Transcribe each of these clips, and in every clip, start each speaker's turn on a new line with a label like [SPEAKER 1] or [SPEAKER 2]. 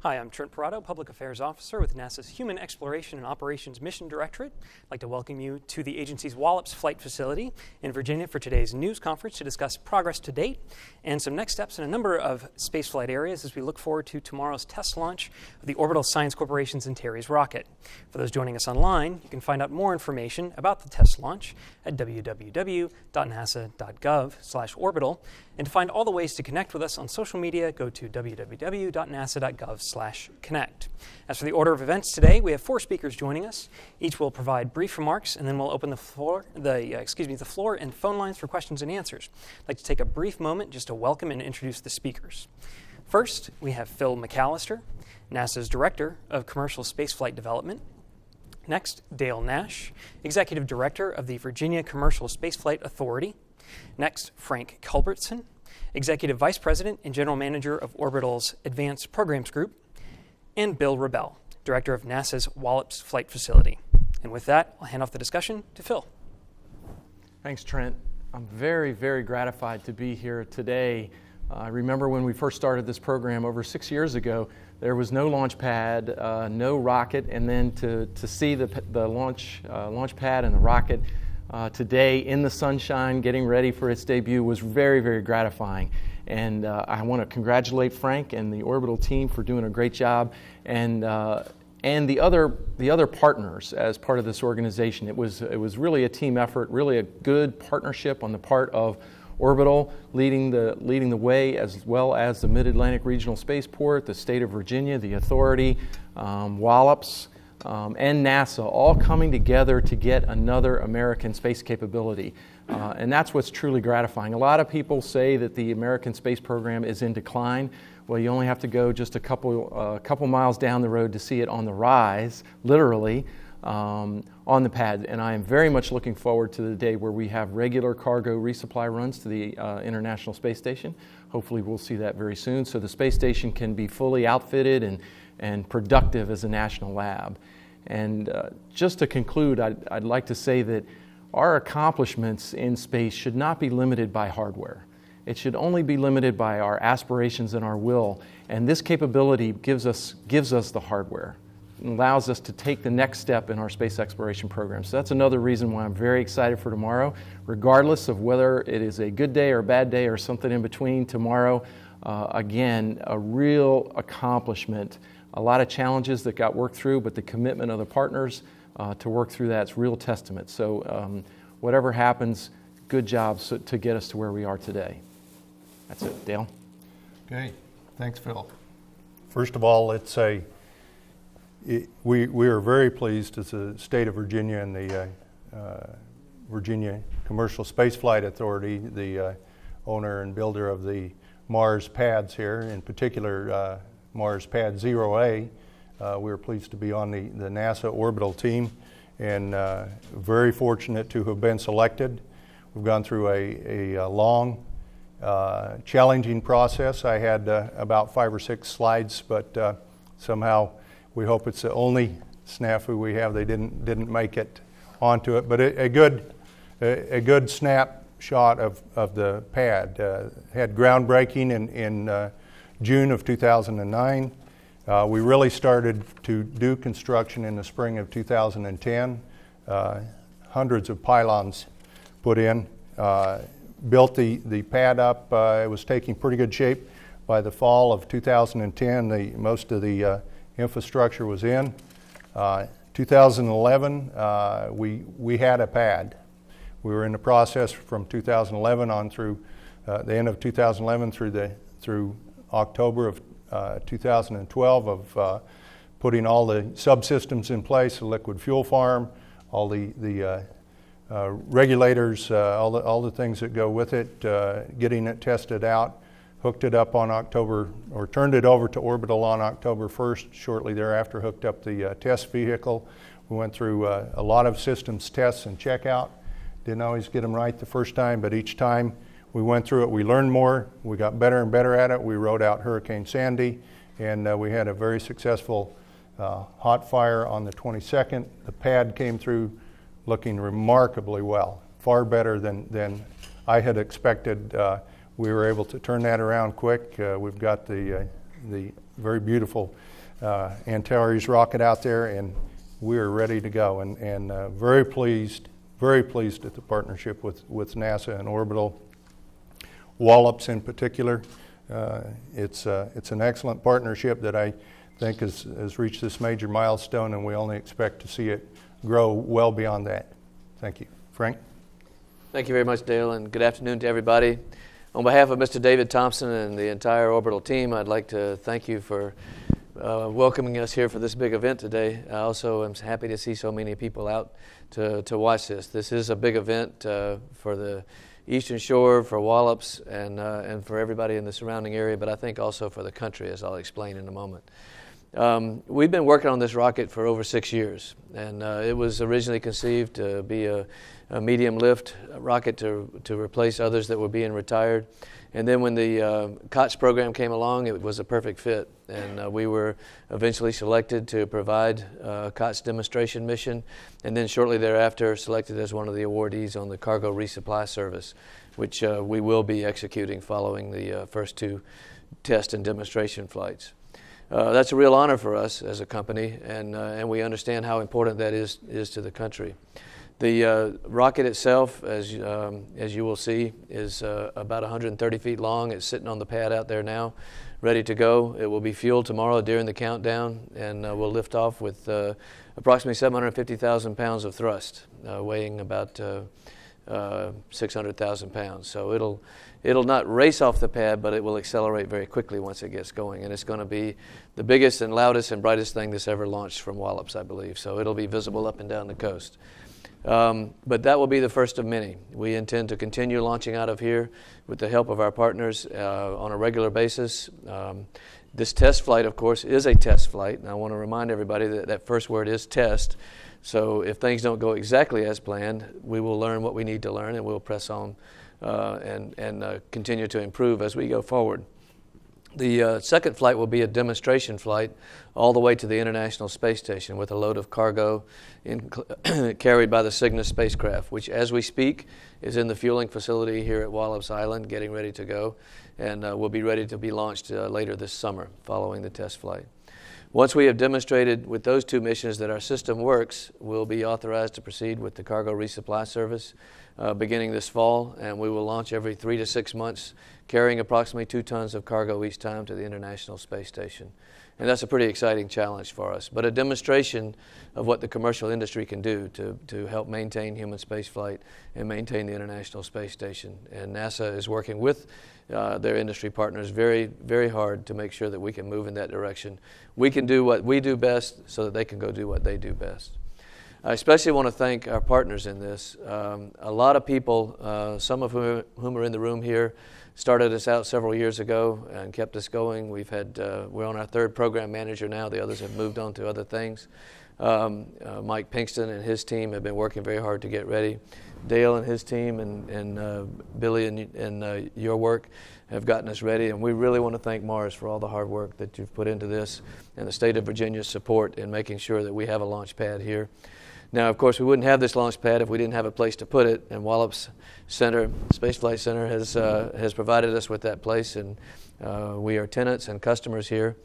[SPEAKER 1] Hi, I'm Trent Parado, Public Affairs Officer with NASA's Human Exploration and Operations Mission Directorate. I'd like to welcome you to the agency's Wallops Flight Facility in Virginia for today's news conference to discuss progress to date and some next steps in a number of spaceflight areas as we look forward to tomorrow's test launch of the Orbital Science Corporation's Antares rocket. For those joining us online, you can find out more information about the test launch at www.nasa.gov/orbital. And to find all the ways to connect with us on social media, go to www.nasa.gov/connect. As for the order of events today, we have 4 speakers joining us. Each will provide brief remarks, and then we'll open the floor and phone lines for questions and answers. I'd like to take a brief moment just to welcome and introduce the speakers. First, we have Phil McAllister, NASA's Director of Commercial Spaceflight Development. Next, Dale Nash, Executive Director of the Virginia Commercial Spaceflight Authority. Next, Frank Culbertson, Executive Vice President and General Manager of Orbital's Advanced Programs Group, and Bill Rebell, Director of NASA's Wallops Flight Facility. And with that, I'll hand off the discussion to Phil.
[SPEAKER 2] Thanks, Trent. I'm very, very gratified to be here today. I remember when we first started this program over 6 years ago, there was no launch pad, no rocket, and then to see the launch pad and the rocket today in the sunshine, getting ready for its debut was very, very gratifying. And I want to congratulate Frank and the Orbital team for doing a great job, and the other partners as part of this organization. It was really a team effort, really a good partnership on the part of Orbital leading the way, as well as the Mid-Atlantic Regional Spaceport, the state of Virginia, the authority, Wallops, and NASA, all coming together to get another American space capability. And that's what's truly gratifying. A lot of people say that the American space program is in decline. Well, you only have to go just a couple miles down the road to see it on the rise, literally, on the pad. And I am very much looking forward to the day where we have regular cargo resupply runs to the International Space Station. Hopefully we'll see that very soon, so the space station can be fully outfitted and productive as a national lab. And just to conclude, I'd like to say that our accomplishments in space should not be limited by hardware. It should only be limited by our aspirations and our will. And this capability gives us the hardware and allows us to take the next step in our space exploration program. So that's another reason why I'm very excited for tomorrow. Regardless of whether it is a good day or a bad day or something in between, tomorrow, again, a real accomplishment. A lot of challenges that got worked through, but the commitment of the partners to work through that's real testament. So whatever happens, good job to get us to where we are today. That's it. Dale?
[SPEAKER 3] Okay. Thanks, Phil. First of all, we are very pleased as the state of Virginia and the Virginia Commercial Spaceflight Authority, the owner and builder of the Mars pads here, in particular Mars Pad-0A. We're pleased to be on the NASA Orbital team, and very fortunate to have been selected. We've gone through a long, challenging process. I had about 5 or 6 slides, but somehow we hope it's the only snafu we have. They didn't make it onto it, but a good snapshot of the pad. Had groundbreaking in June of 2009. We really started to do construction in the spring of 2010. Hundreds of pylons put in. Built the pad up. It was taking pretty good shape. By the fall of 2010, most of the infrastructure was in. 2011, we had a pad. We were in the process from 2011 on through the end of 2011 through October of 2012 of putting all the subsystems in place, the liquid fuel farm, all the regulators, all the things that go with it, getting it tested out, hooked it up on turned it over to Orbital on October 1st. Shortly thereafter, hooked up the test vehicle. We went through a lot of systems tests and checkout. Didn't always get them right the first time, but each time we went through it, we learned more, we got better and better at it. We rode out Hurricane Sandy, and we had a very successful hot fire on the 22nd. The pad came through looking remarkably well, far better than I had expected. We were able to turn that around quick. We've got the very beautiful Antares rocket out there, and we're ready to go. And very pleased at the partnership with NASA and Orbital. Wallops in particular. It's an excellent partnership that I think has reached this major milestone, and we only expect to see it grow well beyond that. Thank you. Frank?
[SPEAKER 4] Thank you very much, Dale, and good afternoon to everybody. On behalf of Mr. David Thompson and the entire Orbital team, I'd like to thank you for welcoming us here for this big event today. I also am happy to see so many people out to watch this. This is a big event for the Eastern Shore, for Wallops, and for everybody in the surrounding area, but I think also for the country, as I'll explain in a moment. We've been working on this rocket for over 6 years, and it was originally conceived to be a medium lift rocket to replace others that were being retired. And then when the COTS program came along, it was a perfect fit, and we were eventually selected to provide a COTS demonstration mission, and then shortly thereafter selected as one of the awardees on the Cargo Resupply Service, which we will be executing following the first 2 test and demonstration flights. That's a real honor for us as a company, and we understand how important that is to the country. The rocket itself, as you will see, is about 130 feet long. It's sitting on the pad out there now, ready to go. It will be fueled tomorrow during the countdown, and we'll lift off with approximately 750,000 pounds of thrust, weighing about 600,000 pounds. So it'll not race off the pad, but it will accelerate very quickly once it gets going. And it's going to be the biggest and loudest and brightest thing that's ever launched from Wallops, I believe. So it'll be visible up and down the coast. But that will be the first of many. We intend to continue launching out of here with the help of our partners on a regular basis. This test flight, of course, is a test flight. And I want to remind everybody that that first word is test. So if things don't go exactly as planned, we will learn what we need to learn, and we'll press on and continue to improve as we go forward. The second flight will be a demonstration flight all the way to the International Space Station with a load of cargo carried by the Cygnus spacecraft, which as we speak is in the fueling facility here at Wallops Island getting ready to go, and will be ready to be launched later this summer following the test flight. Once we have demonstrated with those 2 missions that our system works, we'll be authorized to proceed with the Cargo Resupply Service beginning this fall, and we will launch every 3 to 6 months, carrying approximately 2 tons of cargo each time to the International Space Station. And that's a pretty exciting challenge for us, but a demonstration of what the commercial industry can do to help maintain human spaceflight and maintain the International Space Station. And NASA is working with their industry partners very, very hard to make sure that we can move in that direction. We can do what we do best so that they can go do what they do best. I especially want to thank our partners in this. A lot of people, some of whom are in the room here, started us out several years ago and kept us going. We're on our 3rd program manager now. The others have moved on to other things. Mike Pinkston and his team have been working very hard to get ready. Dale and his team and Billy and your work have gotten us ready. And we really want to thank Mars for all the hard work that you've put into this and the state of Virginia's support in making sure that we have a launch pad here. Now, of course, we wouldn't have this launch pad if we didn't have a place to put it, and Wallops Center, Space Flight Center, has provided us with that place, and we are tenants and customers here.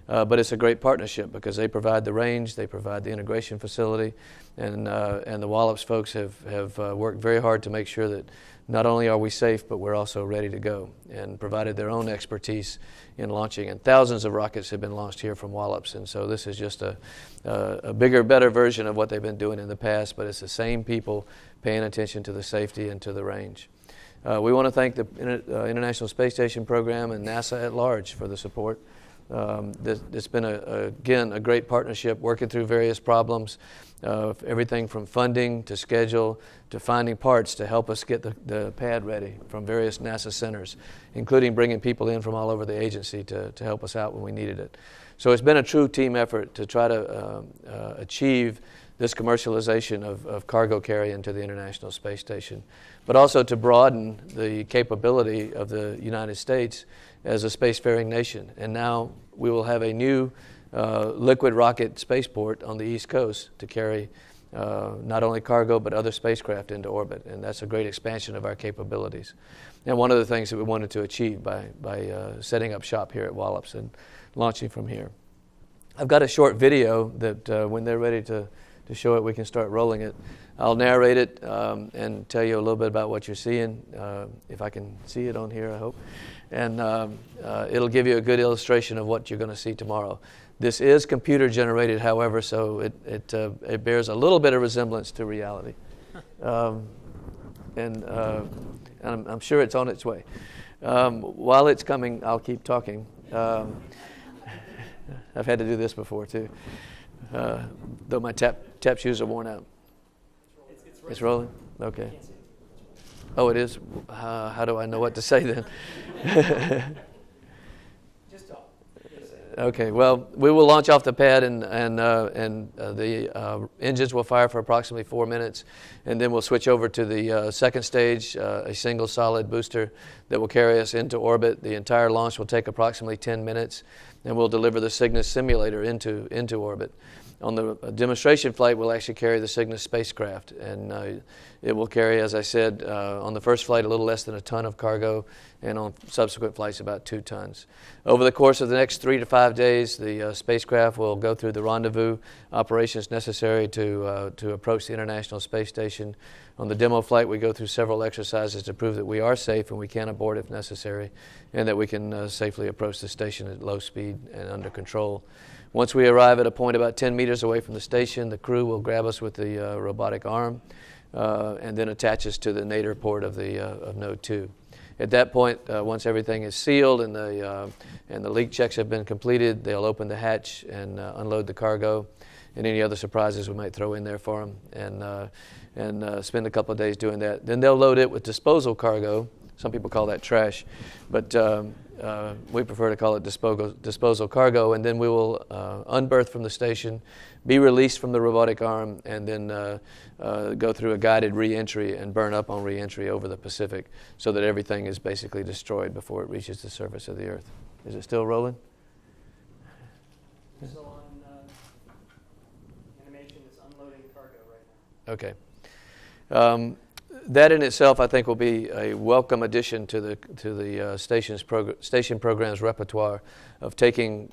[SPEAKER 4] But it's a great partnership because they provide the range, they provide the integration facility, and the Wallops folks have worked very hard to make sure that not only are we safe, but we're also ready to go, and provided their own expertise in launching. And thousands of rockets have been launched here from Wallops, and so this is just a bigger, better version of what they've been doing in the past, but it's the same people paying attention to the safety and to the range. We want to thank the International Space Station program and NASA at large for the support. It's been, again, a great partnership working through various problems, everything from funding to schedule to finding parts to help us get the pad ready from various NASA centers, including bringing people in from all over the agency to help us out when we needed it. So it's been a true team effort to try to achieve this commercialization of cargo carry into the International Space Station, but also to broaden the capability of the United States as a spacefaring nation. And now we will have a new liquid rocket spaceport on the East Coast to carry not only cargo but other spacecraft into orbit, and that's a great expansion of our capabilities. And one of the things that we wanted to achieve by setting up shop here at Wallops and launching from here. I've got a short video that when they're ready to show it, we can start rolling it. I'll narrate it and tell you a little bit about what you're seeing, if I can see it on here, I hope. And it'll give you a good illustration of what you're going to see tomorrow. This is computer generated, however, so it bears a little bit of resemblance to reality. And I'm sure it's on its way. While it's coming, I'll keep talking. I've had to do this before too, though my tap shoes are worn out. It's rolling? Okay. Oh, it is? How do I know what to say then?
[SPEAKER 1] Just talk.
[SPEAKER 4] Okay, well, we will launch off the pad and the engines will fire for approximately 4 minutes, and then we'll switch over to the second stage, a single solid booster that will carry us into orbit. The entire launch will take approximately 10 minutes, and we'll deliver the Cygnus simulator into orbit. On the demonstration flight, we'll actually carry the Cygnus spacecraft, and it will carry, as I said, on the first flight a little less than a ton of cargo, and on subsequent flights about 2 tons. Over the course of the next 3 to 5 days, the spacecraft will go through the rendezvous operations necessary to approach the International Space Station. On the demo flight, we go through several exercises to prove that we are safe and we can abort if necessary, and that we can safely approach the station at low speed and under control. Once we arrive at a point about 10 meters away from the station, the crew will grab us with the robotic arm and then attach us to the nadir port of Node 2. At that point, once everything is sealed and the leak checks have been completed, they'll open the hatch and unload the cargo and any other surprises we might throw in there for them, and spend a couple of days doing that. Then they'll load it with disposal cargo. Some people call that trash, but we prefer to call it disposal cargo, and then we will unberth from the station, be released from the robotic arm, and then go through a guided re-entry and burn up on re-entry over the Pacific so that everything is basically destroyed before it reaches the surface of the Earth. Is it still rolling?
[SPEAKER 1] Still on animation is unloading cargo right now.
[SPEAKER 4] Okay. That in itself, I think, will be a welcome addition to the station program's repertoire of taking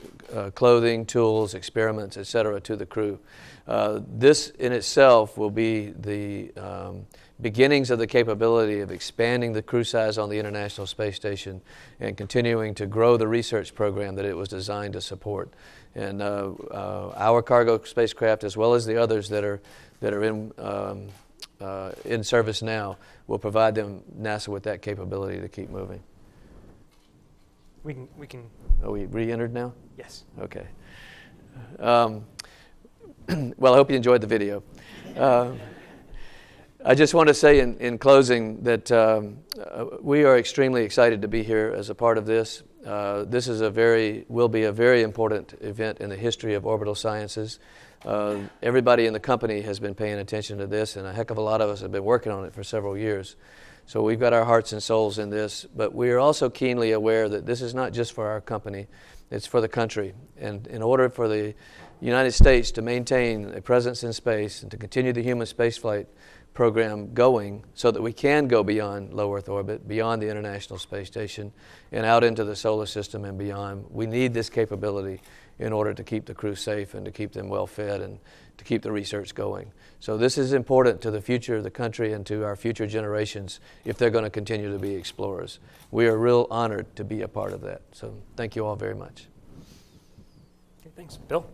[SPEAKER 4] clothing, tools, experiments, etc. to the crew. This in itself will be the beginnings of the capability of expanding the crew size on the International Space Station and continuing to grow the research program that it was designed to support. And our cargo spacecraft, as well as the others that are in service now, will provide them NASA with that capability to keep moving.
[SPEAKER 1] We can.
[SPEAKER 4] Are we re-entered now?
[SPEAKER 1] Yes.
[SPEAKER 4] Okay. Well, I hope you enjoyed the video. I just want to say in closing that we are extremely excited to be here as a part of this. This is will be a very important event in the history of orbital sciences. Everybody in the company has been paying attention to this, and a heck of a lot of us have been working on it for several years. So we've got our hearts and souls in this, but we are also keenly aware that this is not just for our company, it's for the country. And in order for the United States to maintain a presence in space and to continue the human spaceflight program going so that we can go beyond low Earth orbit, beyond the International Space Station, and out into the solar system and beyond, we need this capability in order to keep the crew safe and to keep them well fed and to keep the research going. So this is important to the future of the country and to our future generations if they're going to continue to be explorers. We are real honored to be a part of that. So thank you all very much.
[SPEAKER 1] Okay, thanks. Bill?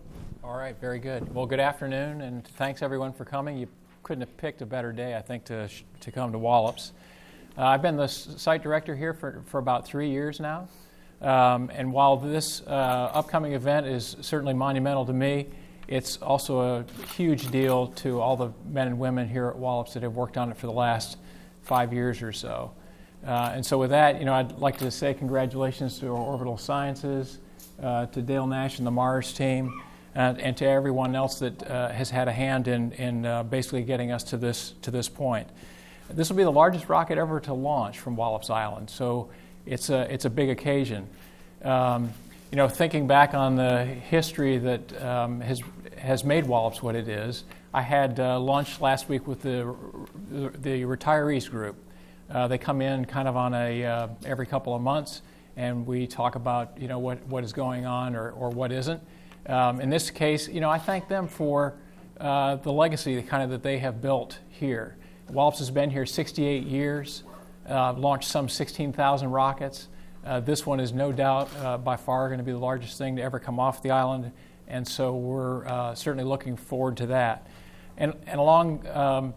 [SPEAKER 5] All right, very good. Well, good afternoon, and thanks everyone for coming. You couldn't have picked a better day, I think, to come to Wallops. I've been the site director here for about 3 years now. And while this upcoming event is certainly monumental to me, it's also a huge deal to all the men and women here at Wallops that have worked on it for the last 5 years or so. And so with that, I'd like to say congratulations to Orbital Sciences, to Dale Nash and the Mars team, and to everyone else that has had a hand in basically getting us to this point. This will be the largest rocket ever to launch from Wallops Island, so it's a big occasion. Thinking back on the history that has made Wallops what it is, I had lunch last week with the retirees group. They come in kind of on every couple of months, and we talk about what is going on or what isn't. In this case, I thank them for the legacy that they have built here. Wallops has been here 68 years, launched some 16,000 rockets. This one is no doubt by far going to be the largest thing to ever come off the island, and so we're certainly looking forward to that. And along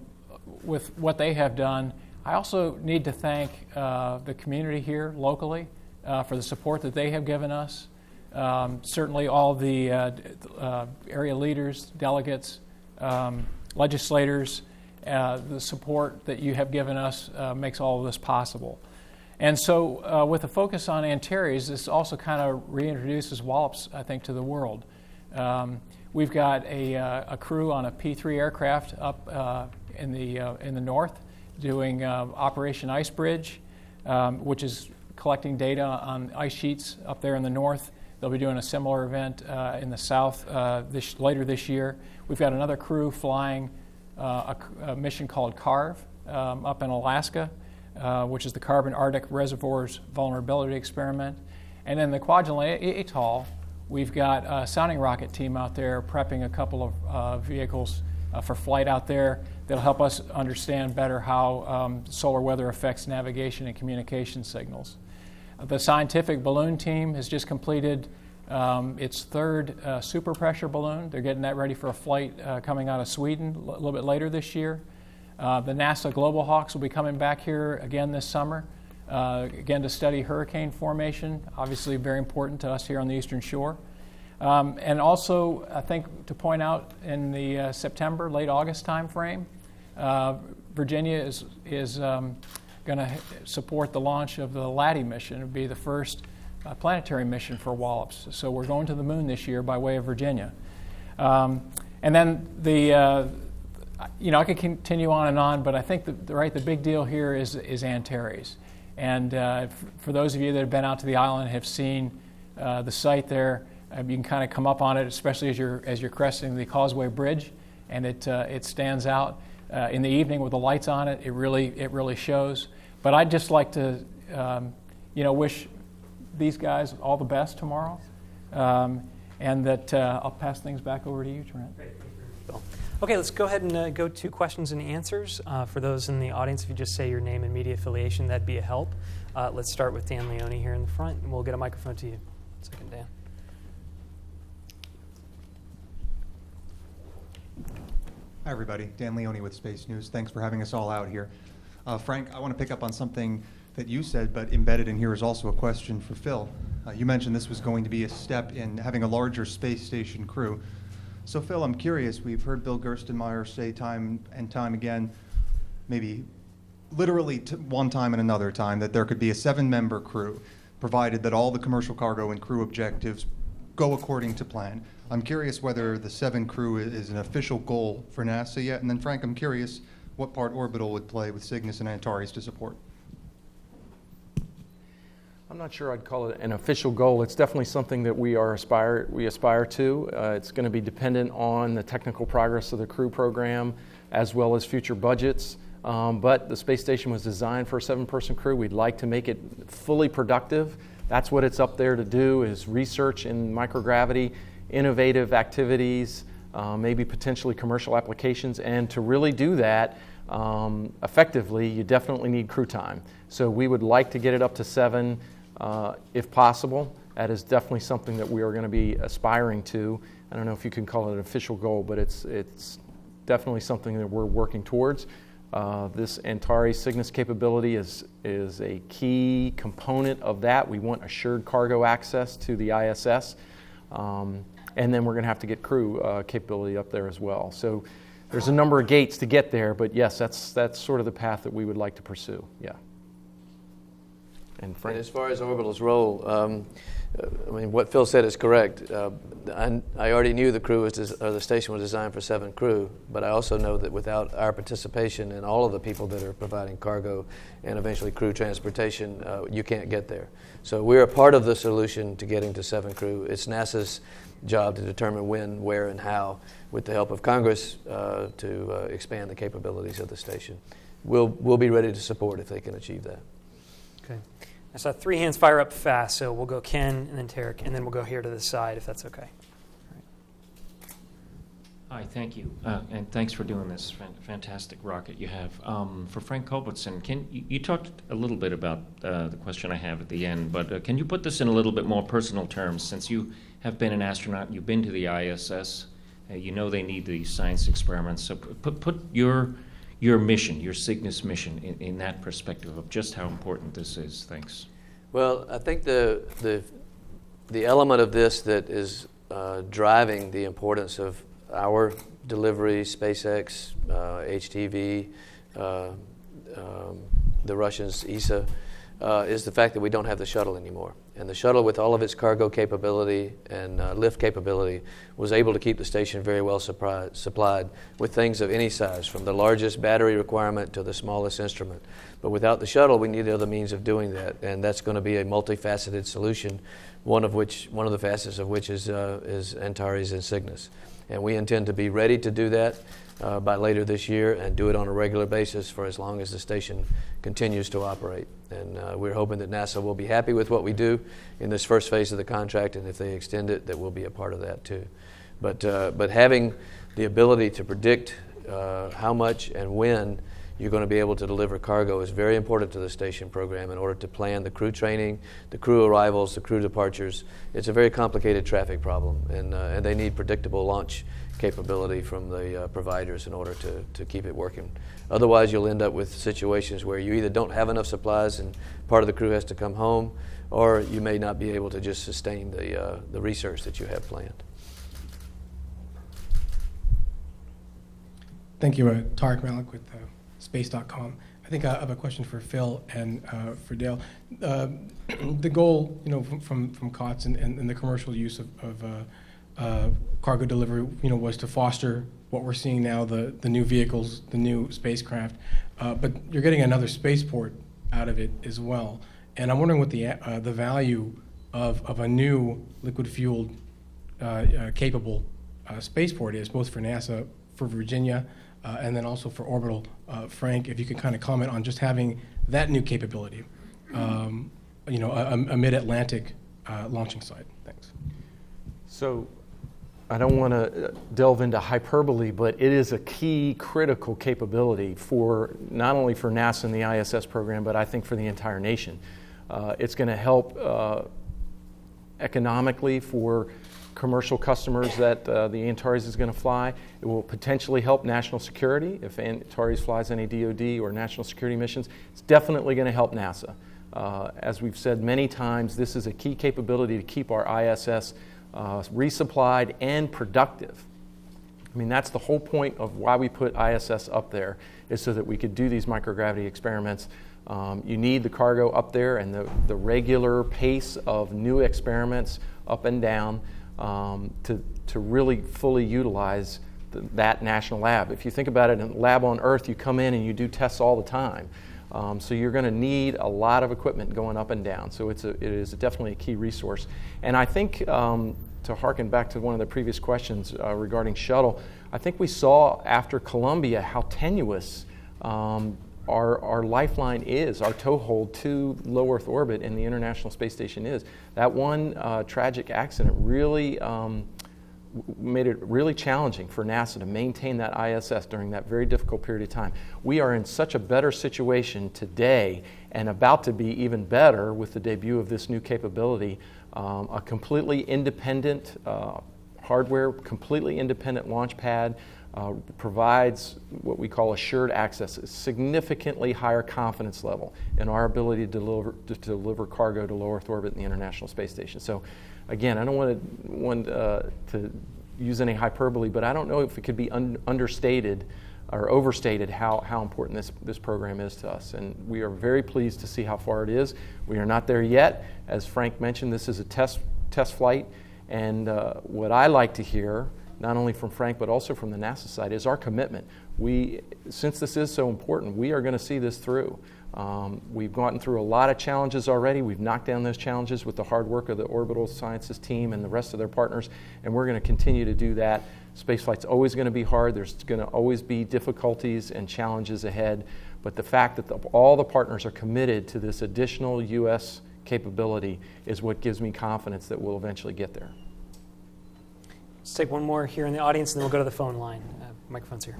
[SPEAKER 5] with what they have done, I also need to thank the community here locally for the support that they have given us. Certainly all the area leaders, delegates, legislators, the support that you have given us makes all of this possible. And so with a focus on Antares, this also kind of reintroduces Wallops, I think, to the world. We've got a crew on a P-3 aircraft up in the north doing Operation Ice Bridge, which is collecting data on ice sheets up there in the north. They'll be doing a similar event in the south later this year. We've got another crew flying a mission called CARV up in Alaska, which is the Carbon Arctic Reservoirs Vulnerability Experiment. And then the Kwajalein Atoll, we've got a sounding rocket team out there prepping a couple of vehicles for flight out there that'll help us understand better how solar weather affects navigation and communication signals. The scientific balloon team has just completed its third super pressure balloon. They're getting that ready for a flight coming out of Sweden a little bit later this year. The NASA Global Hawks will be coming back here again this summer, again to study hurricane formation, obviously very important to us here on the Eastern Shore. And also, I think to point out in the September, late August timeframe, Virginia is going to support the launch of the LADEE mission. It would be the first planetary mission for Wallops. So we're going to the moon this year by way of Virginia. And then I could continue on, but I think the big deal here is Antares. And for those of you that have been out to the island and have seen the site there, you can kind of come up on it, especially as you're cresting the Causeway Bridge, and it stands out in the evening with the lights on it. It really shows. But I'd just like to wish these guys all the best tomorrow, and that I'll pass things back over to you, Trent.
[SPEAKER 1] Great. Okay, let's go ahead and go to questions and answers. For those in the audience, if you just say your name and media affiliation, that'd be a help. Let's start with Dan Leone here in the front, and we'll get a microphone to you. Second, Dan.
[SPEAKER 6] Hi, everybody. Dan Leone with Space News. Thanks for having us all out here. Frank, I want to pick up on something that you said, but embedded in here is also a question for Phil. You mentioned this was going to be a step in having a larger space station crew. So, Phil, I'm curious. We've heard Bill Gerstenmaier say time and time again, maybe literally one time and another time, that there could be a 7-member crew, provided that all the commercial cargo and crew objectives go according to plan. I'm curious whether the 7 crew is an official goal for NASA yet. And then, Frank, I'm curious what part Orbital would play with Cygnus and Antares to support.
[SPEAKER 2] I'm not sure I'd call it an official goal. It's definitely something that we aspire to. It's going to be dependent on the technical progress of the crew program as well as future budgets. But the space station was designed for a 7-person crew. We'd like to make it fully productive. That's what it's up there to do, is research in microgravity, innovative activities, maybe potentially commercial applications. And to really do that effectively, you definitely need crew time. So we would like to get it up to 7 if possible. That is definitely something that we are going to be aspiring to. I don't know if you can call it an official goal, but it's definitely something that we're working towards. This Antares Cygnus capability is a key component of that. We want assured cargo access to the ISS. And then we're going to have to get crew capability up there as well. So there's a number of gates to get there, but yes, that's sort of the path that we would like to pursue. Yeah. And Frank?
[SPEAKER 4] And as far as Orbital's role, what Phil said is correct. I already knew the crew the station was designed for 7 crew, but I also know that without our participation and all of the people that are providing cargo and eventually crew transportation, you can't get there. So we're a part of the solution to getting to 7 crew. It's NASA's job to determine when, where, and how, with the help of Congress, to expand the capabilities of the station. We'll be ready to support if they can achieve that.
[SPEAKER 1] Okay. I saw 3 hands fire up fast, so we'll go Ken and then Tarek, and then we'll go here to the side if that's okay. All
[SPEAKER 7] Hi, thank you, and thanks for doing this fantastic rocket you have. For Frank Culbertson, you talked a little bit about the question I have at the end, but can you put this in a little bit more personal terms? Since you have been an astronaut, you've been to the ISS, you know they need these science experiments. So put your mission, your Cygnus mission, in that perspective of just how important this is. Thanks.
[SPEAKER 4] Well, I think the element of this that is driving the importance of our delivery, SpaceX, HTV, the Russians, ESA, is the fact that we don't have the shuttle anymore. And the shuttle, with all of its cargo capability and lift capability, was able to keep the station very well supplied with things of any size, from the largest battery requirement to the smallest instrument. But without the shuttle, we need other means of doing that, and that's going to be a multifaceted solution, one of the facets of which is Antares and Cygnus. And we intend to be ready to do that by later this year and do it on a regular basis for as long as the station continues to operate. And we're hoping that NASA will be happy with what we do in this first phase of the contract, and if they extend it, that we'll be a part of that too. But having the ability to predict how much and when you're going to be able to deliver cargo is very important to the station program in order to plan the crew training, the crew arrivals, the crew departures. It's a very complicated traffic problem, and they need predictable launch capability from the providers in order to keep it working. Otherwise, you'll end up with situations where you either don't have enough supplies and part of the crew has to come home, or you may not be able to just sustain the research that you have planned.
[SPEAKER 8] Thank you, Tarek Malik with Space.com. I think I have a question for Phil and for Dale. The goal, from COTS and the commercial use of cargo delivery, was to foster what we're seeing now, the new vehicles, the new spacecraft. But you're getting another spaceport out of it as well. And I'm wondering what the value of a new liquid-fueled capable spaceport is, both for NASA, for Virginia, and then also for Orbital. Frank, if you could kind of comment on just having that new capability, a Mid-Atlantic launching site. Thanks.
[SPEAKER 2] So I don't want to delve into hyperbole, but it is a key critical capability for not only for NASA and the ISS program, but I think for the entire nation. It's going to help economically for commercial customers that the Antares is going to fly. It will potentially help national security if Antares flies any DoD or national security missions. It's definitely going to help NASA. As we've said many times, this is a key capability to keep our ISS resupplied and productive. I mean, that's the whole point of why we put ISS up there, is so that we could do these microgravity experiments. You need the cargo up there and the regular pace of new experiments up and down to really fully utilize that national lab. If you think about it, in a lab on Earth, you come in and you do tests all the time. So you're going to need a lot of equipment going up and down. So it is definitely a key resource. And I think, to harken back to one of the previous questions regarding shuttle, I think we saw after Columbia how tenuous our lifeline is, our toehold to low Earth orbit in the International Space Station is. That one tragic accident really made it really challenging for NASA to maintain that ISS during that very difficult period of time. We are in such a better situation today, and about to be even better with the debut of this new capability, a completely independent hardware, completely independent launch pad, provides what we call assured access, a significantly higher confidence level in our ability to deliver cargo to low Earth orbit in the International Space Station. So again, I don't want to use any hyperbole, but I don't know if it could be understated or overstated how important this program is to us. And we are very pleased to see how far it is. We are not there yet. As Frank mentioned, this is a test flight. And what I like to hear, not only from Frank but also from the NASA side, is our commitment. Since this is so important, we are going to see this through. We've gotten through a lot of challenges already. We've knocked down those challenges with the hard work of the Orbital Sciences team and the rest of their partners, and we're going to continue to do that. Spaceflight's always going to be hard. There's going to always be difficulties and challenges ahead, but the fact that all the partners are committed to this additional U.S. capability is what gives me confidence that we'll eventually get there.
[SPEAKER 1] Let's take one more here in the audience, and then we'll go to the phone line. Microphone's here.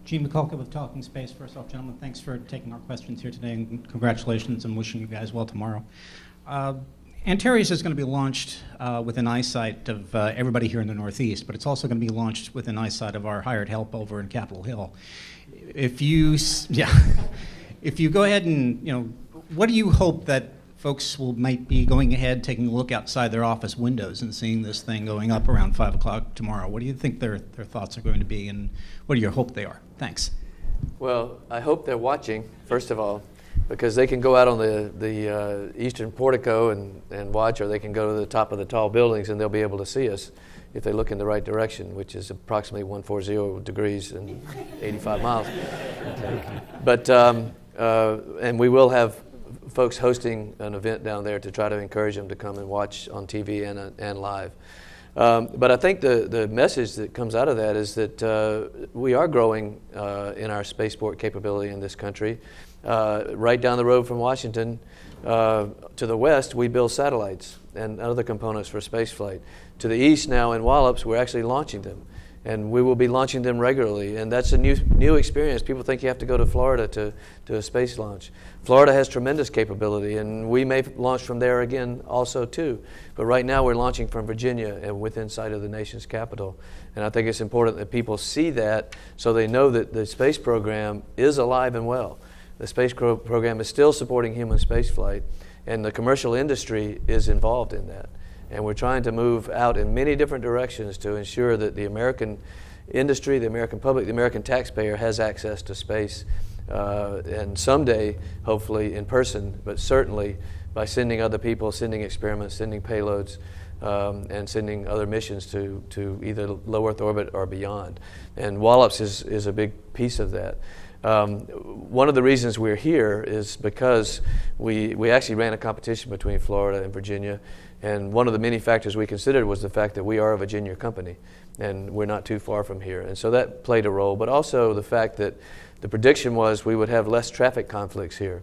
[SPEAKER 9] Gene McCulka with Talking Space. First off, gentlemen, thanks for taking our questions here today, and congratulations and wishing you guys well tomorrow. Antares is going to be launched within eyesight of everybody here in the Northeast, but it's also going to be launched within eyesight of our hired help over in Capitol Hill. If you go ahead and, what do you hope that folks might be going ahead, taking a look outside their office windows and seeing this thing going up around 5 o'clock tomorrow? What do you think their thoughts are going to be, and what do you hope they are? Thanks.
[SPEAKER 4] Well, I hope they're watching, first of all, because they can go out on the eastern portico and watch, or they can go to the top of the tall buildings and they'll be able to see us if they look in the right direction, which is approximately 140 degrees and 85 miles. But, and we will have folks hosting an event down there to try to encourage them to come and watch on TV and live. But I think the message that comes out of that is that we are growing in our spaceport capability in this country. Right down the road from Washington to the west, we build satellites and other components for spaceflight. To the east now in Wallops, we're actually launching them. And we will be launching them regularly. And that's a new experience. People think you have to go to Florida to do a space launch. Florida has tremendous capability, and we may launch from there again also too. But right now we're launching from Virginia and within sight of the nation's capital. And I think it's important that people see that so they know that the space program is alive and well. The space program is still supporting human spaceflight, and the commercial industry is involved in that. And we're trying to move out in many different directions to ensure that the American industry, the American public, the American taxpayer has access to space. And someday, hopefully in person, but certainly by sending other people, sending experiments, sending payloads, and sending other missions to either low Earth orbit or beyond. And Wallops is a big piece of that. One of the reasons we're here is because we actually ran a competition between Florida and Virginia, and one of the many factors we considered was the fact that we are a Virginia company and we're not too far from here. And so that played a role, but also the fact that the prediction was we would have less traffic conflicts here.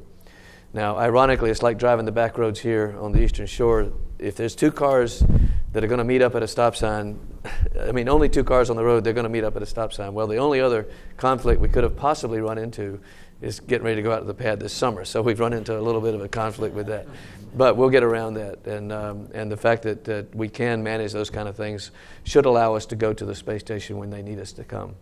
[SPEAKER 4] Now, ironically, it's like driving the back roads here on the Eastern Shore. If there's two cars that are going to meet up at a stop sign, I mean, only two cars on the road, they're going to meet up at a stop sign. Well, the only other conflict we could have possibly run into is getting ready to go out to the pad this summer. So we've run into a little bit of a conflict with that. But we'll get around that. And the fact that we can manage those kind of things should allow us to go to the space station when they need us to come.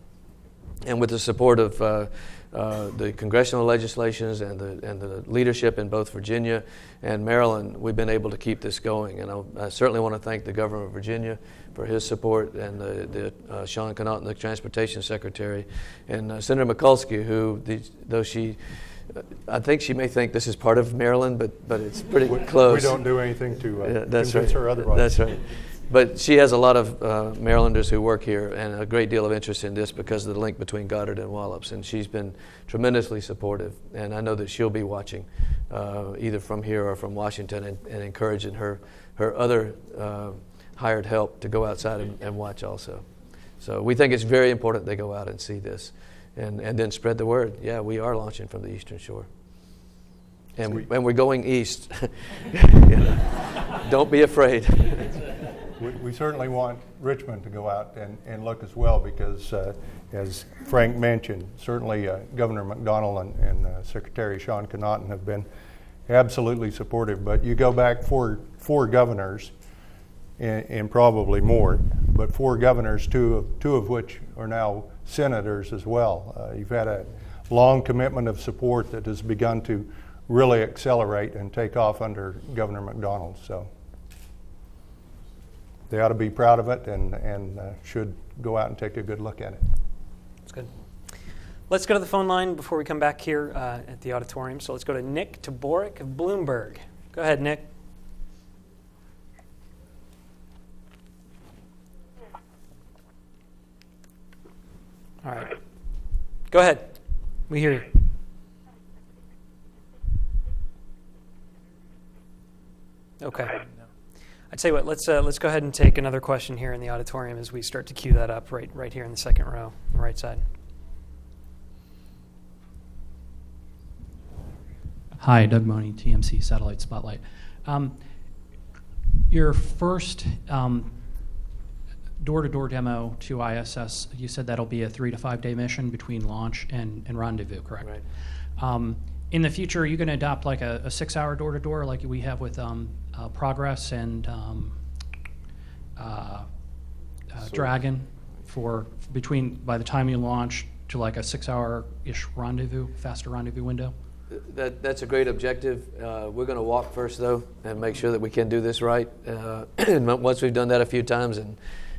[SPEAKER 4] And with the support of the congressional legislations and the leadership in both Virginia and Maryland, we've been able to keep this going. And I certainly want to thank the governor of Virginia for his support, and Sean Connaughton, the transportation secretary, and Senator Mikulski, who, though I think she may think this is part of Maryland, but it's pretty close.
[SPEAKER 3] We don't do anything to convince her otherwise.
[SPEAKER 4] That's right. But she has a lot of Marylanders who work here and a great deal of interest in this because of the link between Goddard and Wallops. And she's been tremendously supportive. And I know that she'll be watching either from here or from Washington and encouraging her other hired help to go outside and watch also. So we think it's very important they go out and see this and then spread the word. Yeah, we are launching from the Eastern Shore. And we're going east. Don't be afraid.
[SPEAKER 3] We certainly want Richmond to go out and look as well because, as Frank mentioned, certainly Governor McDonnell and Secretary Sean Connaughton have been absolutely supportive. But you go back four governors, and probably more, but four governors, two of which are now senators as well. You've had a long commitment of support that has begun to really accelerate and take off under Governor McDonnell. So they ought to be proud of it and should go out and take a good look at it.
[SPEAKER 1] That's good. Let's go to the phone line before we come back here at the auditorium. So let's go to Nick Taborek of Bloomberg. Go ahead, Nick. All right. Go ahead. We hear you. Okay. I'd tell you what, let's go ahead and take another question here in the auditorium as we start to queue that up right here in the second row, on the right side.
[SPEAKER 10] Hi, Doug Money, TMC Satellite Spotlight. Your first door-to-door demo to ISS, you said that'll be a 3 to 5 day mission between launch and rendezvous, correct?
[SPEAKER 4] Right.
[SPEAKER 10] In the future, are you going to adopt like a 6-hour door-to-door like we have with Progress and Dragon for between by the time you launch to like a 6-hour-ish rendezvous, faster rendezvous window?
[SPEAKER 4] That's a great objective. We're going to walk first, though, and make sure that we can do this right. And once we've done that a few times,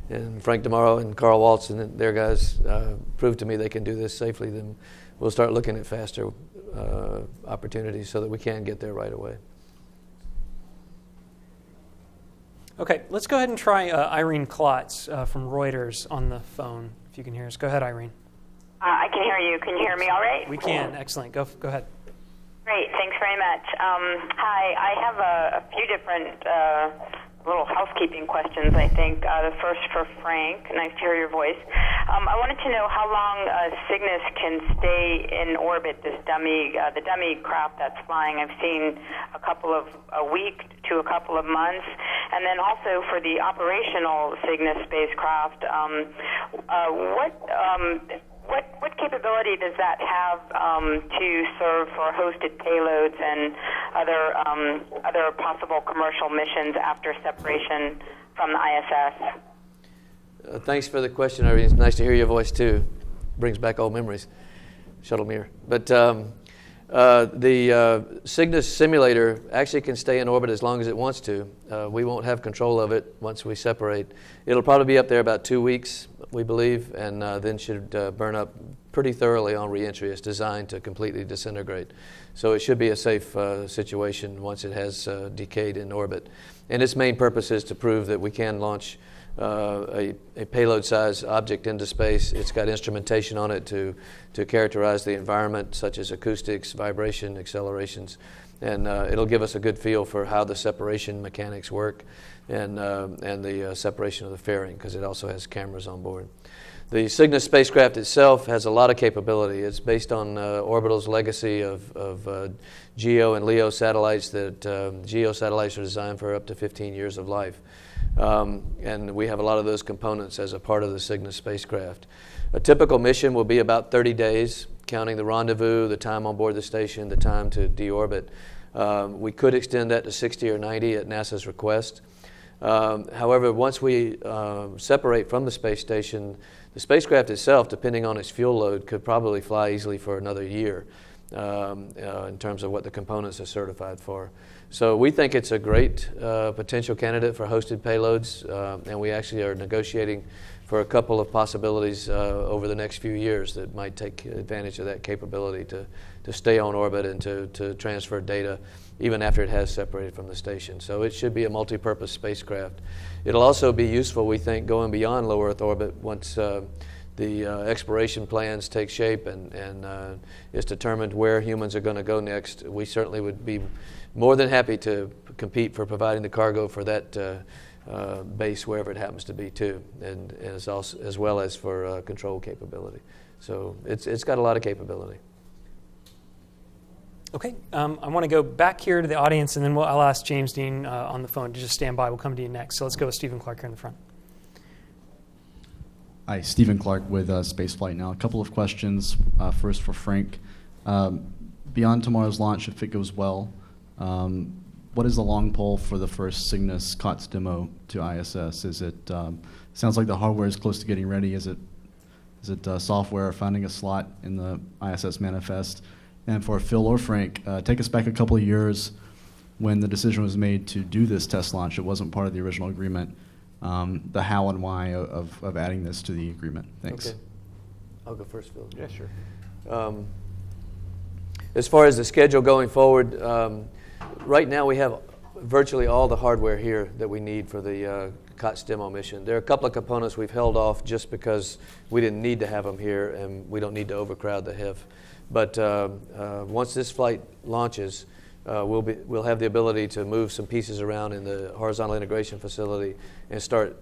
[SPEAKER 4] and Frank tomorrow and Carl Waltz and their guys prove to me they can do this safely, then we'll start looking at faster opportunities so that we can get there right away.
[SPEAKER 1] Okay, let's go ahead and try Irene Klotz from Reuters on the phone, if you can hear us. Go ahead, Irene.
[SPEAKER 11] I can hear you. Can you hear me all right?
[SPEAKER 1] We can. Excellent. Go ahead.
[SPEAKER 11] Great. Thanks very much. Hi. I have a few different little housekeeping questions, I think. The first for Frank. Nice to hear your voice. I wanted to know how long Cygnus can stay in orbit, the dummy craft that's flying. I've seen a week to a couple of months. And then also for the operational Cygnus spacecraft, what capability does that have to serve for hosted payloads and other possible commercial missions after separation from the ISS?
[SPEAKER 4] Thanks for the question, Irene. It's nice to hear your voice, too. Brings back old memories. Shuttle mirror. But the Cygnus simulator actually can stay in orbit as long as it wants to. We won't have control of it once we separate. It'll probably be up there about 2 weeks, we believe, and then should burn up pretty thoroughly on reentry. It's designed to completely disintegrate. So it should be a safe situation once it has decayed in orbit. And its main purpose is to prove that we can launch a payload-sized object into space. It's got instrumentation on it to characterize the environment, such as acoustics, vibration, accelerations, and it'll give us a good feel for how the separation mechanics work and the separation of the fairing, because it also has cameras on board. The Cygnus spacecraft itself has a lot of capability. It's based on Orbital's legacy of GEO and LEO satellites. That GEO satellites are designed for up to 15 years of life. And we have a lot of those components as a part of the Cygnus spacecraft. A typical mission will be about 30 days, counting the rendezvous, the time on board the station, the time to deorbit. We could extend that to 60 or 90 at NASA's request. However, once we separate from the space station, the spacecraft itself, depending on its fuel load, could probably fly easily for another year in terms of what the components are certified for. So we think it's a great potential candidate for hosted payloads, and we actually are negotiating for a couple of possibilities over the next few years that might take advantage of that capability to stay on orbit and to transfer data even after it has separated from the station. So it should be a multi-purpose spacecraft. It'll also be useful, we think, going beyond low Earth orbit once the exploration plans take shape and it's determined where humans are going to go next. We certainly would be more than happy to compete for providing the cargo for that base wherever it happens to be too, and as well as for control capability. So it's got a lot of capability.
[SPEAKER 1] Okay, I want to go back here to the audience, and then I'll ask James Dean on the phone to just stand by. We'll come to you next. So let's go with Stephen Clark here in the front.
[SPEAKER 12] Hi, Stephen Clark with Spaceflight Now. A couple of questions. First for Frank. Beyond tomorrow's launch, if it goes well, what is the long pole for the first Cygnus COTS demo to ISS? Is it sounds like the hardware is close to getting ready. Is it software finding a slot in the ISS manifest? And for Phil or Frank, take us back a couple of years when the decision was made to do this test launch. It wasn't part of the original agreement. The how and why of adding this to the agreement. Thanks.
[SPEAKER 4] Okay. I'll go first, Phil.
[SPEAKER 2] Yeah, sure.
[SPEAKER 4] As far as the schedule going forward, right now we have virtually all the hardware here that we need for the COTS demo mission. There are a couple of components we've held off just because we didn't need to have them here and we don't need to overcrowd the HIF. But once this flight launches, we'll have the ability to move some pieces around in the horizontal integration facility and start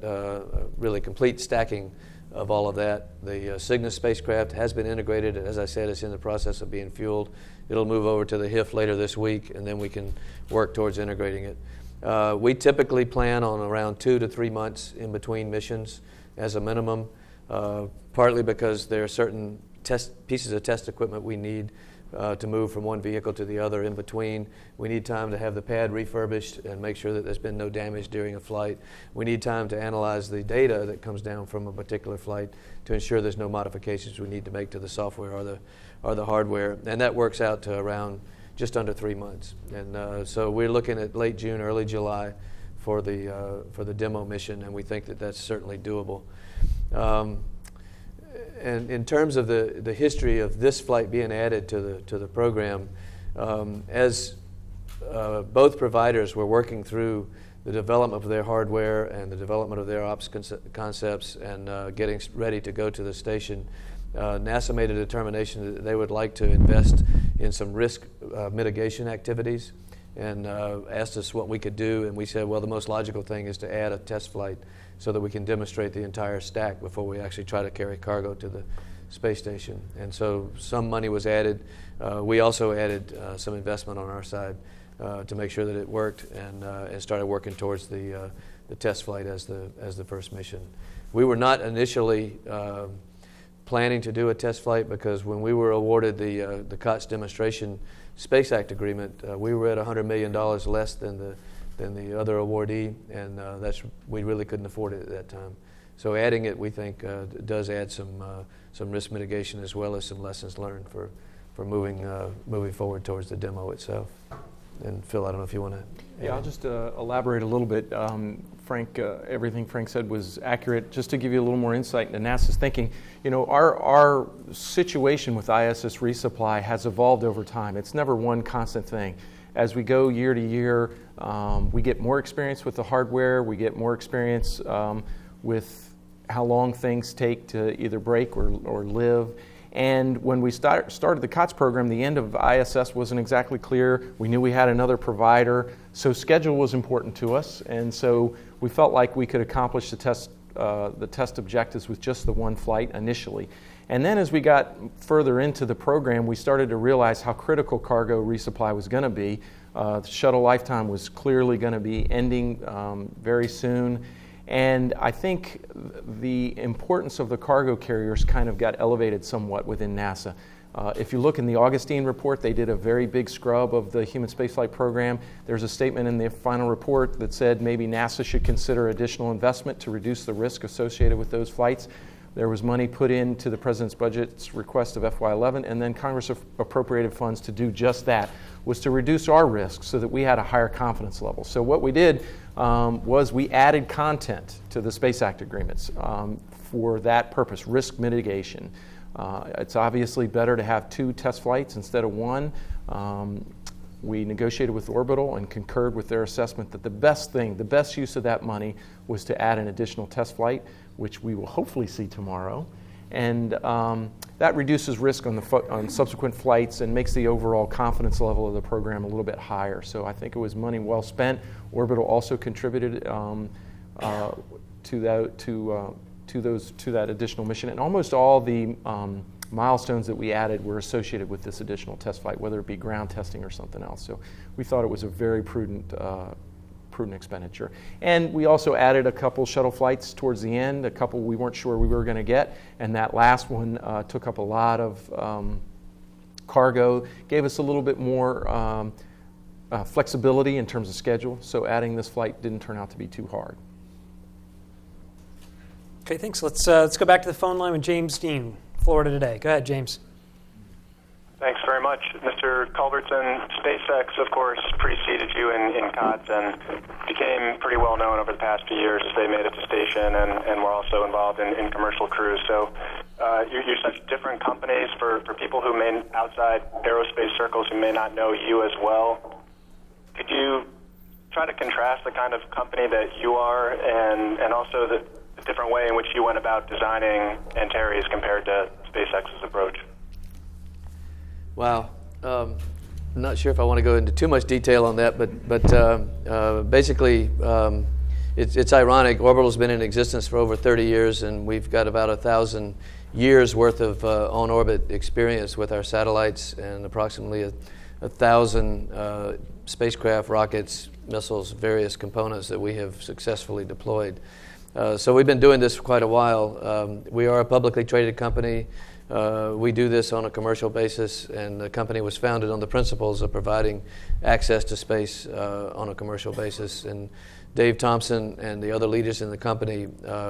[SPEAKER 4] really complete stacking of all of that. The Cygnus spacecraft has been integrated, and as I said, it's in the process of being fueled. It'll move over to the HIF later this week, and then we can work towards integrating it. We typically plan on around 2 to 3 months in between missions. as a minimum, partly because there are certain pieces of test equipment we need to move from one vehicle to the other in between. We need time to have the pad refurbished and make sure that there's been no damage during a flight. We need time to analyze the data that comes down from a particular flight to ensure there's no modifications we need to make to the software or the hardware. And that works out to around just under 3 months. And so we're looking at late June, early July for the demo mission, and we think that that's certainly doable. And in terms of the history of this flight being added to the program, as both providers were working through the development of their hardware and the development of their ops concepts and getting ready to go to the station, NASA made a determination that they would like to invest in some risk mitigation activities and asked us what we could do, and we said, well, the most logical thing is to add a test flight so that we can demonstrate the entire stack before we actually try to carry cargo to the space station. And so some money was added. We also added some investment on our side to make sure that it worked, and started working towards the test flight as the first mission. We were not initially planning to do a test flight because when we were awarded the COTS demonstration Space Act agreement, we were at $100 million less than the other awardee, and we really couldn't afford it at that time. So adding it, we think, does add some risk mitigation as well as some lessons learned for moving forward towards the demo itself. And Phil, I don't know if you want to add.
[SPEAKER 2] Yeah, I'll just elaborate a little bit. Frank, everything Frank said was accurate. Just to give you a little more insight into NASA's thinking, you know, our situation with ISS resupply has evolved over time. It's never one constant thing. As we go year to year, we get more experience with the hardware, we get more experience with how long things take to either break or live. And when we started the COTS program, the end of ISS wasn't exactly clear. We knew we had another provider, so schedule was important to us, and so we felt like we could accomplish the test objectives with just the one flight initially. And then as we got further into the program, we started to realize how critical cargo resupply was going to be. The shuttle lifetime was clearly going to be ending very soon. And I think the importance of the cargo carriers kind of got elevated somewhat within NASA. If you look in the Augustine report, they did a very big scrub of the human spaceflight program. There's a statement in the final report that said maybe NASA should consider additional investment to reduce the risk associated with those flights. There was money put into the President's budget's request of FY11, and then Congress appropriated funds to do just that, was to reduce our risk so that we had a higher confidence level. So what we did was we added content to the Space Act agreements for that purpose, risk mitigation. It's obviously better to have 2 test flights instead of 1. We negotiated with Orbital and concurred with their assessment that the best use of that money was to add an additional test flight, which we will hopefully see tomorrow. And that reduces risk on subsequent flights and makes the overall confidence level of the program a little bit higher. So I think it was money well spent. Orbital also contributed to that additional mission, and almost all the milestones that we added were associated with this additional test flight, whether it be ground testing or something else. So we thought it was a very prudent expenditure. And we also added a couple shuttle flights towards the end, a couple we weren't sure we were going to get, and that last one took up a lot of cargo, gave us a little bit more flexibility in terms of schedule, so adding this flight didn't turn out to be too hard.
[SPEAKER 1] Okay, thanks. Let's go back to the phone line with James Dean, Florida Today. Go ahead, James.
[SPEAKER 13] Thanks very much. Mr. Culbertson, SpaceX, of course, preceded you in COTS and became pretty well known over the past few years as they made it to station and were also involved in commercial crews. So you're such different companies for people who may, outside aerospace circles, who may not know you as well. Could you try to contrast the kind of company that you are and also the different way in which you went about designing Antares compared to SpaceX's approach?
[SPEAKER 4] Wow. I'm not sure if I want to go into too much detail on that, but basically it's ironic. Orbital's been in existence for over 30 years, and we've got about 1,000 years worth of on-orbit experience with our satellites and approximately 1,000 spacecraft, rockets, missiles, various components that we have successfully deployed. So we've been doing this for quite a while. We are a publicly traded company. We do this on a commercial basis, and the company was founded on the principles of providing access to space on a commercial basis. And Dave Thompson and the other leaders in the company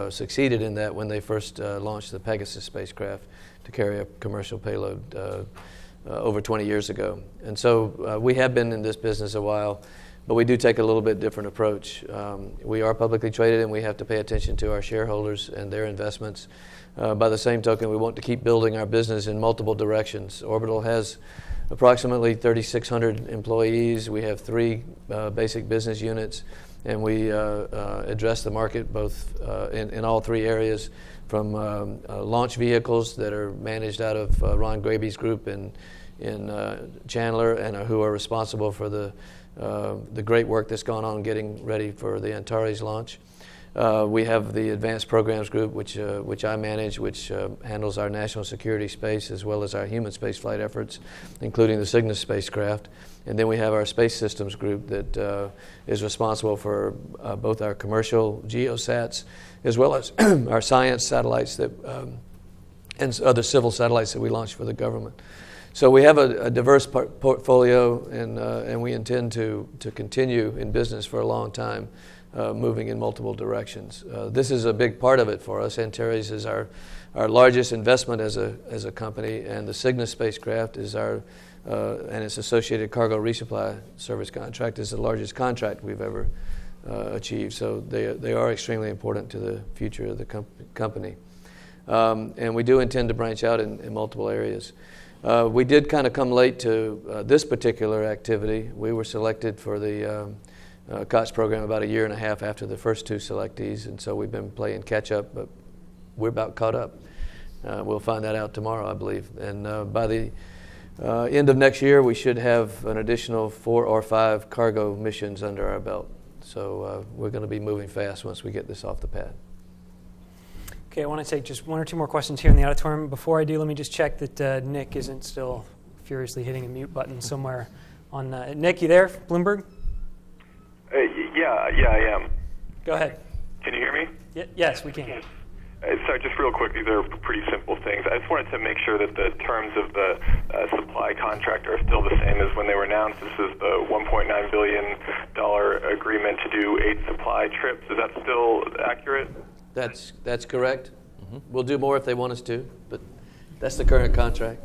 [SPEAKER 4] succeeded in that when they first launched the Pegasus spacecraft to carry a commercial payload over 20 years ago. And so we have been in this business a while, but we do take a little bit different approach. We are publicly traded, and we have to pay attention to our shareholders and their investments. By the same token, we want to keep building our business in multiple directions. Orbital has approximately 3,600 employees. We have 3 basic business units, and we address the market both in all 3 areas, from launch vehicles that are managed out of Ron Graby's group in Chandler, and who are responsible for the great work that's gone on getting ready for the Antares launch. We have the Advanced Programs Group, which I manage, which handles our national security space as well as our human spaceflight efforts, including the Cygnus spacecraft. And then we have our Space Systems Group that is responsible for both our commercial geosats as well as our science satellites and other civil satellites that we launch for the government. So we have a diverse portfolio, and we intend to continue in business for a long time, moving in multiple directions. This is a big part of it for us. Antares is our largest investment as a company, and the Cygnus spacecraft is and its associated cargo resupply service contract is the largest contract we've ever achieved. So they are extremely important to the future of the company. And we do intend to branch out in multiple areas. We did kind of come late to this particular activity. We were selected for the COTS program about 1.5 years after the first 2 selectees, and so we've been playing catch up, but we're about caught up. We'll find that out tomorrow, I believe. And by the end of next year, we should have an additional 4 or 5 cargo missions under our belt. So we're going to be moving fast once we get this off the pad.
[SPEAKER 1] Okay, I want to take just 1 or 2 more questions here in the auditorium. Before I do, let me just check that Nick isn't still furiously hitting a mute button somewhere. On Nick, you there, Bloomberg?
[SPEAKER 14] Yeah, I am.
[SPEAKER 1] Go ahead.
[SPEAKER 14] Can you hear me?
[SPEAKER 1] Yes, we can.
[SPEAKER 14] Sorry, just real quick, these are pretty simple things. I just wanted to make sure that the terms of the supply contract are still the same as when they were announced. This is the $1.9 billion agreement to do 8 supply trips. Is that still accurate?
[SPEAKER 4] That's correct. Mm-hmm. We'll do more if they want us to, but that's the current contract.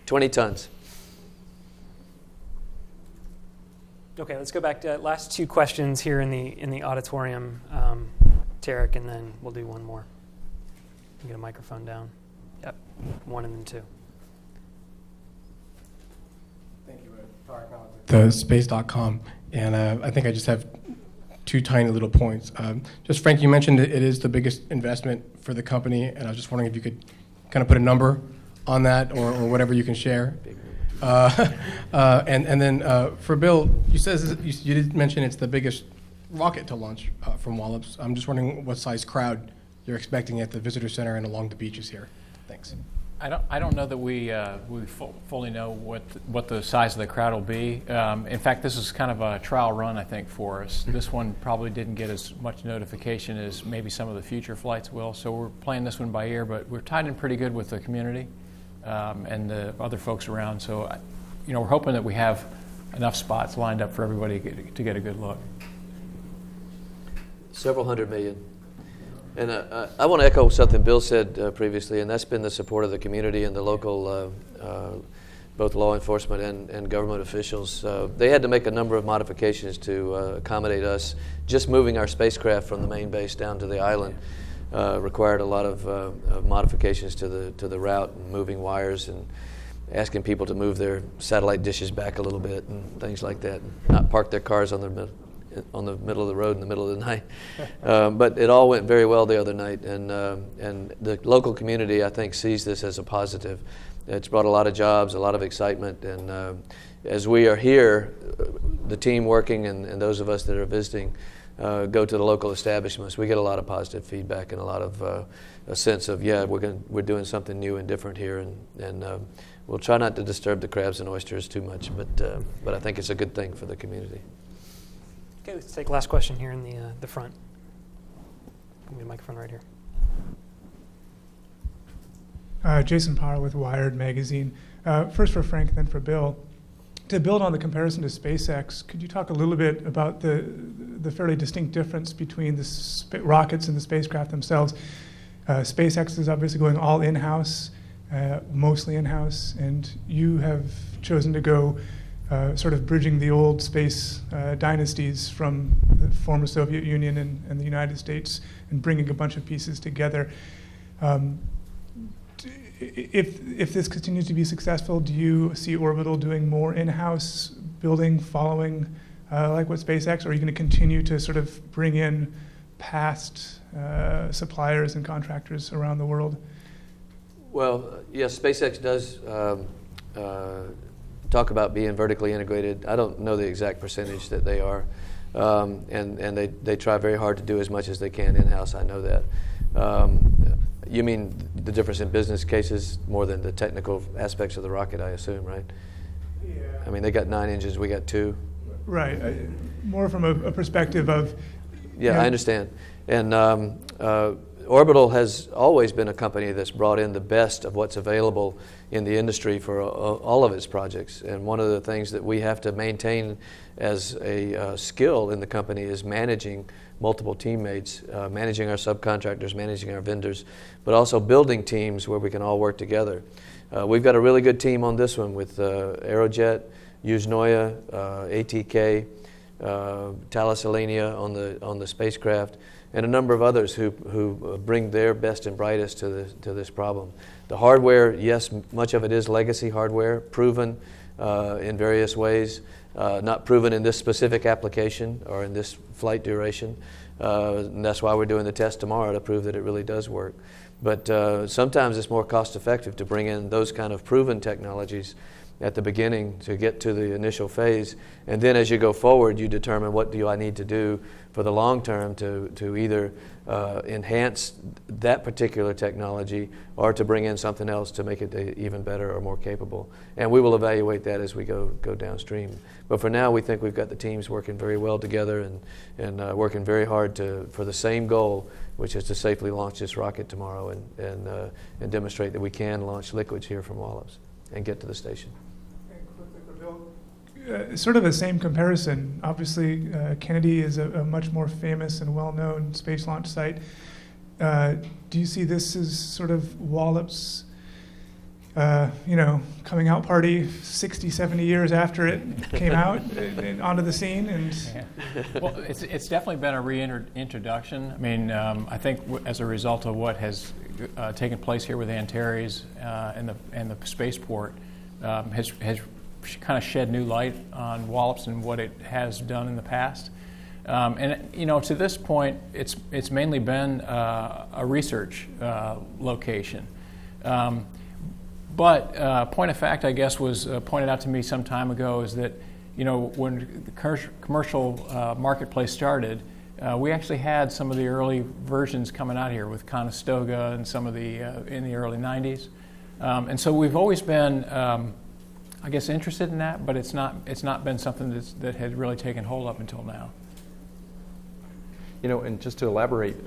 [SPEAKER 4] 20 tons.
[SPEAKER 1] Okay, let's go back to last 2 questions here in the auditorium, Tarek, and then we'll do 1 more. Get a microphone down. Yep, 1 and then 2.
[SPEAKER 8] Thank you, Tarek Malik, the Space.com, and I think I just have 2 tiny little points. Just Frank, you mentioned it is the biggest investment for the company, and I was just wondering if you could kind of put a number on that or whatever you can share. And then for Bill, you did mention it's the biggest rocket to launch from Wallops. I'm just wondering what size crowd you're expecting at the visitor center and along the beaches here. Thanks.
[SPEAKER 5] I don't know that we fully know what the size of the crowd will be. In fact, this is kind of a trial run, I think, for us. This one probably didn't get as much notification as maybe some of the future flights will. So we're playing this one by ear, but we're tied in pretty good with the community and the other folks around. So, we're hoping that we have enough spots lined up for everybody to get a good look.
[SPEAKER 4] Several hundred million. And I want to echo something Bill said previously, and that's been the support of the community and the local, both law enforcement and government officials. They had to make a number of modifications to accommodate us. Just moving our spacecraft from the main base down to the island required a lot of modifications to the route, and moving wires and asking people to move their satellite dishes back a little bit and things like that, and not park their cars on the middle of the road in the middle of the night. But it all went very well the other night, and the local community, I think, sees this as a positive. It's brought a lot of jobs, a lot of excitement, and as we are here, the team working and those of us that are visiting go to the local establishments, we get a lot of positive feedback and a lot of a sense of, we're doing something new and different here, and we'll try not to disturb the crabs and oysters too much, but I think it's a good thing for the community.
[SPEAKER 1] Okay, let's take the last question here in the front. Give me a microphone right here.
[SPEAKER 15] Jason Parr with Wired Magazine. First for Frank, then for Bill. To build on the comparison to SpaceX, could you talk a little bit about the fairly distinct difference between the rockets and the spacecraft themselves? SpaceX is obviously going all in-house, mostly in-house, and you have chosen to go sort of bridging the old space dynasties from the former Soviet Union and the United States and bringing a bunch of pieces together. If this continues to be successful, do you see Orbital doing more in-house building, following like what SpaceX, or are you going to continue to sort of bring in past suppliers and contractors around the world?
[SPEAKER 4] Well, yes, SpaceX does talk about being vertically integrated. I don't know the exact percentage that they are, and they try very hard to do as much as they can in-house. I know that. You mean the difference in business cases more than the technical aspects of the rocket, I assume, right?
[SPEAKER 15] Yeah.
[SPEAKER 4] I mean, they got 9 engines, we got 2.
[SPEAKER 15] Right. More from a perspective of...
[SPEAKER 4] Yeah, I understand. And Orbital has always been a company that's brought in the best of what's available in the industry for all of its projects. And one of the things that we have to maintain as a skill in the company is managing multiple teammates, managing our subcontractors, managing our vendors, but also building teams where we can all work together. We've got a really good team on this one with Aerojet, Yuzhnoye, ATK, Thales Alenia on the spacecraft, and a number of others who bring their best and brightest to this problem. The hardware, yes, much of it is legacy hardware, proven in various ways, not proven in this specific application or in this flight duration. And that's why we're doing the test tomorrow to prove that it really does work. But sometimes it's more cost effective to bring in those kind of proven technologies at the beginning to get to the initial phase. And then as you go forward, you determine what do I need to do for the long term to either enhance that particular technology or to bring in something else to make it even better or more capable. And we will evaluate that as we go downstream. But for now, we think we've got the teams working very well together and working very hard for the same goal, which is to safely launch this rocket tomorrow and demonstrate that we can launch liquids here from Wallops and get to the station.
[SPEAKER 15] Sort of the same comparison. Obviously, Kennedy is a much more famous and well-known space launch site. Do you see this as sort of Wallops, coming out party 60, 70 years after it came out onto the scene? And
[SPEAKER 5] yeah. Well, it's definitely been a reintroduction. I mean, I think as a result of what has taken place here with Antares and the spaceport has kind of shed new light on Wallops and what it has done in the past. And to this point, it's mainly been a research location. But point of fact, I guess, was pointed out to me some time ago is that when the commercial marketplace started, we actually had some of the early versions coming out here with Conestoga and some of the in the early 90s. And so we've always been I guess interested in that, but it's not been something that had really taken hold up until now.
[SPEAKER 2] And just to elaborate,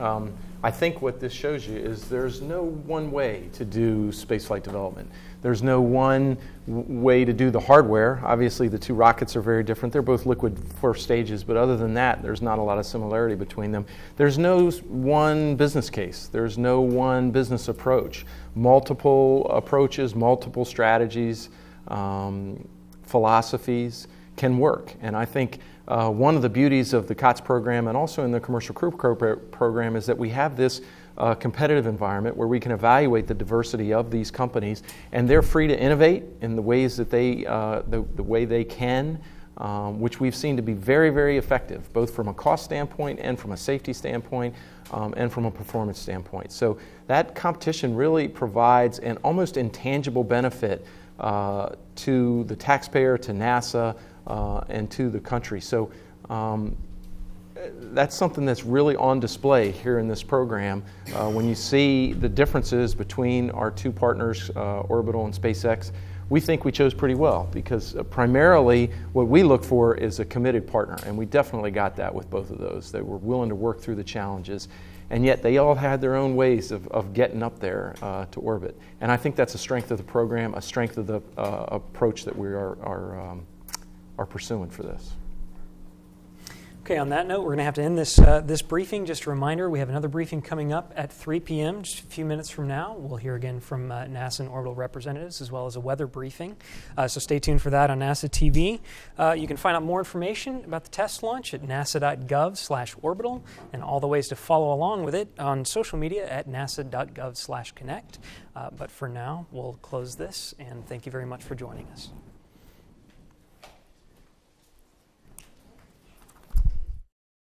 [SPEAKER 2] I think what this shows you is there's no one way to do spaceflight development. There's no one way to do the hardware. Obviously, the two rockets are very different. They're both liquid first stages, but other than that, there's not a lot of similarity between them. There's no one business case. There's no one business approach. Multiple approaches, multiple strategies, philosophies can work. And I think one of the beauties of the COTS program and also in the Commercial Crew program is that we have this competitive environment where we can evaluate the diversity of these companies, and they're free to innovate in the ways that they, the way they can, which we've seen to be very, very effective, both from a cost standpoint and from a safety standpoint and from a performance standpoint. So that competition really provides an almost intangible benefit to the taxpayer, to NASA, and to the country. So that's something that's really on display here in this program. When you see the differences between our two partners, Orbital and SpaceX, we think we chose pretty well, because primarily what we look for is a committed partner, and we definitely got that with both of those. They were willing to work through the challenges, and yet they all had their own ways of getting up there to orbit. And I think that's a strength of the program, a strength of the approach that we are pursuing for this.
[SPEAKER 1] Okay, on that note, we're going to have to end this briefing. Just a reminder, we have another briefing coming up at 3 p.m., just a few minutes from now. We'll hear again from NASA and Orbital representatives, as well as a weather briefing. So stay tuned for that on NASA TV. You can find out more information about the test launch at nasa.gov/orbital, and all the ways to follow along with it on social media at nasa.gov/connect. But for now, we'll close this, and thank you very much for joining us.